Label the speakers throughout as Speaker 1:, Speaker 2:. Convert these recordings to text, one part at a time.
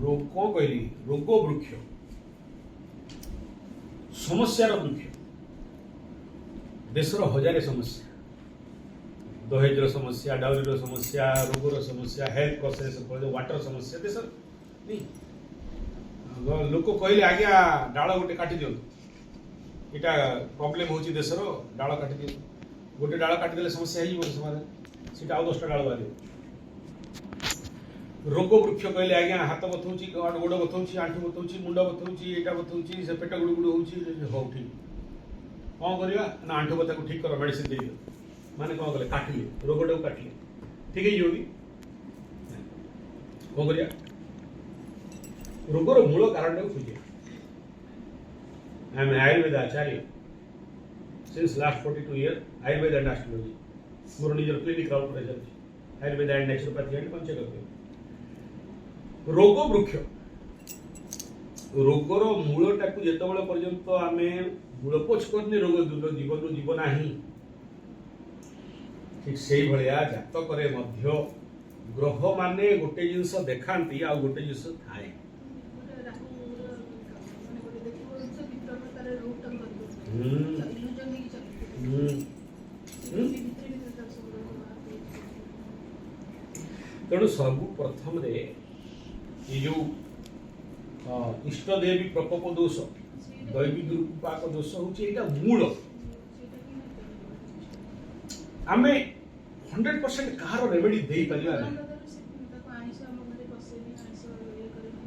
Speaker 1: रोग कौन कहली रोग वृक्ष समस्या वृक्ष देशर हजार समस्या दहेजर समस्या डाउरीर समस्या रोगर समस्या हेल्थ प्रोसेस वाटर समस्या देश नहीं लोक कहले आज्ञा डाल गोटे काटी दियंतु इटा प्रॉब्लम होची देशर डाल काटी दियंतु गोटे डाल काटिदेले समस्या हो समाधान सीटा आउ 10टा डाल बाहर रोग वृक्ष कहले आज्ञा हाथ बथौची गोड़ बथौची आंठू बथौची मुंड बथौची एटा बथौची से पेट गुड़गुड़ होउची हो ठीक कौन करवा ना आंठू बता को ठीक कर मेडिसिन दे दियो माने कौन कले काटिले रोगटा को काटिले ठीक है योगी कौन करिया रोगर मूल कारण को खोजे I am Ayurveda acharya since last 42 year Ayurveda and astrology मोर निजर क्लिनिक राउट पर चलछि आयुर्वेद एंड नेचुरोपैथी एंड पंचगव्य रोग वृक्ष रोगर मूलटा को जेतबेले पर्यंत आमे मूलपोछ करनी रोग जीवन जीव नाही ठीक से भलिया जातक रे मध्य ग्रह माने गोटे जिंस देखांती आ गोटे जिंस थाए तेणु सब प्रथम रे ये जो इष्ट देवी प्रकोप दोष दैवी दुर्पाक दोष होता मूल आमे 100% कहार रेमेडी दे परिया नहीं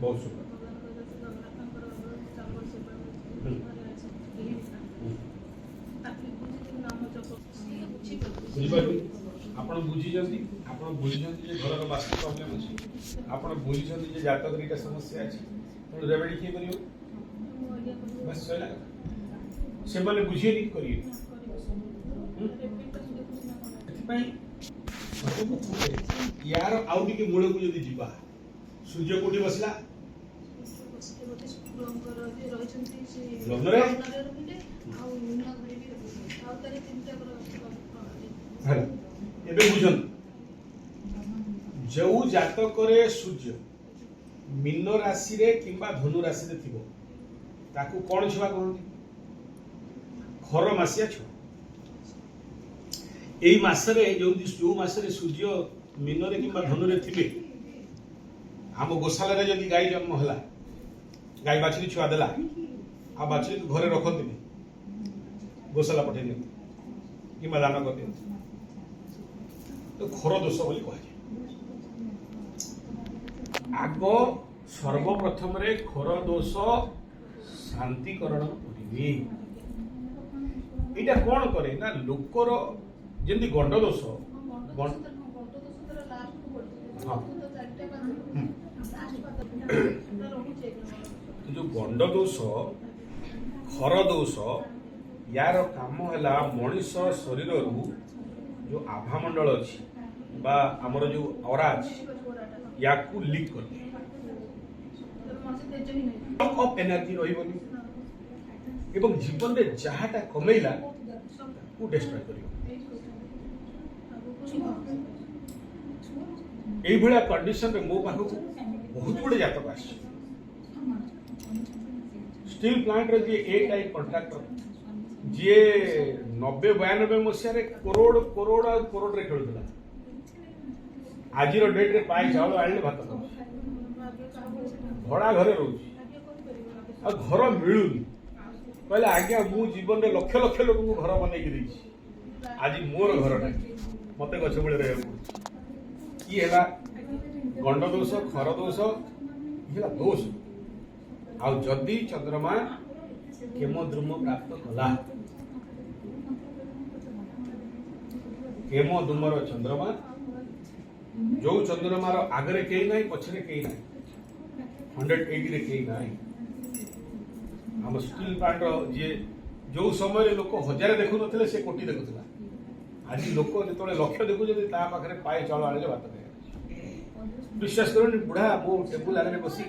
Speaker 1: बहुत सुपर आपण बुझी जंती आपण बुझी जंती जे घर वास्तु प्रॉब्लम अछि आपण बुझी जंती जे जातक रीटा समस्या अछि तो रेमेडी के करियो बस सला से माने बुझिए नहीं करियो यार आउ टिके मूल को जदी जीवा सूर्य कोठी बसला लग्नरे एबे बुझन जो जातक रे सूर्य मीन राशि रे किंबा धनु राशि रे थिबो ताकू कोन छुआ कहंती खर मासिया छुआ एई मासरे जो मासरे सूर्य मीन रे किंबा धनु रे थिबे हम गोशाला रे जदी गाय जन्म हला गाय बाछड़ी छुआ देला आ बाछड़ी को घरे रखंती गोशाला पठे नि किंबा दान करते तो खर दोष बोली कह आग सर्वप्रथम रे खर दोष शांतिकरण करिवे एटा कोन करे ना लोकर जेंति गंड दोष जो गंड दोष खर दोष यार काम है मनीष शरीर रु जो आभामंडल अच्छी बा आमर जो ऑरा अच्छी या को लीक कर ऑफ एनर्जी रहिबनी एवं जीवन रे जहाटा कमेला को डिस्ट्रॉय करियो एई भलिया कंडीशन रे मो पाखु बहुत बड़े जातक आछ स्टील प्लांट रे जे ए टाइप कॉन्ट्रैक्टर जे 90-92 मसिया रे करोड़ करोड़ और करोड़ रे खेलुला आज रो डेट रे पाई चावल आइले भात खाऊ भड़ा घरे रहउची आ घर मिलुनी कहले आज्ञा मु जीवन रे लक्ष लक्ष लोक को घर बनै के देछि आज मोर घर नै मते गछ बळे रहै की हैला गंड दोष खर दोष हैला दोष आ जदी चंद्रमा केमो द्रुम प्राप्त कला केमो दुमर चंद्रमा जो चंद्रमा रो आगरे केई नाही पछरे केई नाही 180 रे केई नाही हम स्टील प्लांट रो जे जो समय रे लोक हजार देखु नथिले से कोटी देखुतला आज लोक जेतोले लक्ष्य देखु जदी ता पाखरे पाए चल आले बात करे विश्वास करो बुढ़ा मो टेबुल आगे बसी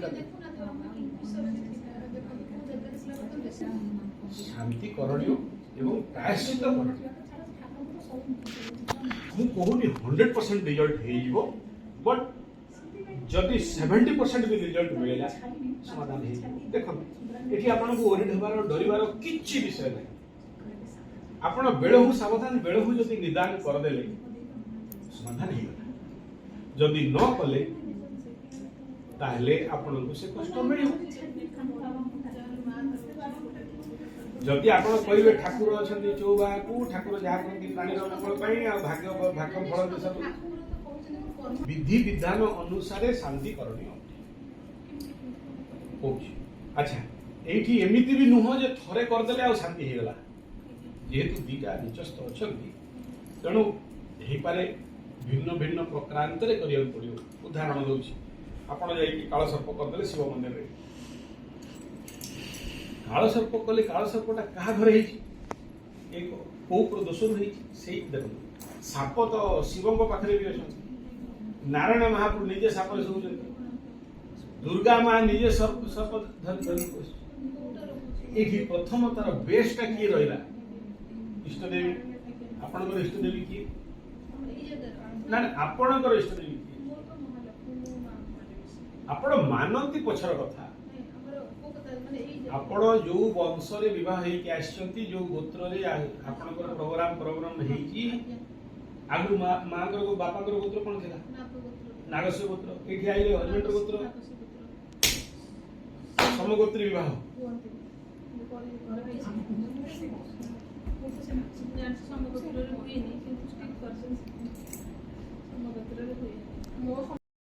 Speaker 1: शांति करणीय एवं प्रायश्चित करणीय मु कहूनी 100% रिजल्ट हेइबो बट जदि 70% भी रिजल्ट मिलेगा समाधान है। देखो एठी आपन को ओरिड हबार डरिबार किछि विषय नै। आपण बेळहु सावधान बेळहु जदि निदान कर देले समाधान है। जदि न कले ताहले आपण को से कष्ट मिलियो। जदि आपण कहिबे ठाकुर अछंती चौबा को ठाकुर जहा करती प्राणी रो मंगल पई आ भाग्य फल दे सब विधि विधान अनुसार शांति करनी होची। अच्छा एठी एमिति भी नुह जे थरे कर देले आ शांति हे गला। जेहेतु दीटा निचस्त अछंती तेणु हे पारे भिन्न भिन्न प्रक्रांतरे करिया पड़ियो। उदाहरण दउची आपण जाई कि काळ सर्प कर देले शिव मंदिर रे काळ सर्प कले काळ सर्पटा कहा घरे हेची एक को दोष हेची सेही देखो साप तो शिवंग पाखरे भी अछन नारायण महाप्रभु निजे साप रे सोचन दुर्गा मां निजे सर्प धर धर एठी प्रथम तार बेस्टा की रहिला इष्ट देवी आपनकर इष्ट देवी की ना आपनकर इष्ट देवी आपण मानती पछर कथा आपण जो वंश रे विवाह हे कि आछंती जो गोत्र रे आपनकर प्रोग्राम हेची आगु मां को बापा को गोत्र कोन थिला नागस्य गोत्र एठी आइले हजबेंड गोत्र समगोत्री विवाह समगोत्र रे हुई नहीं किंतु स्टिक पर्सन समगोत्र रे हुई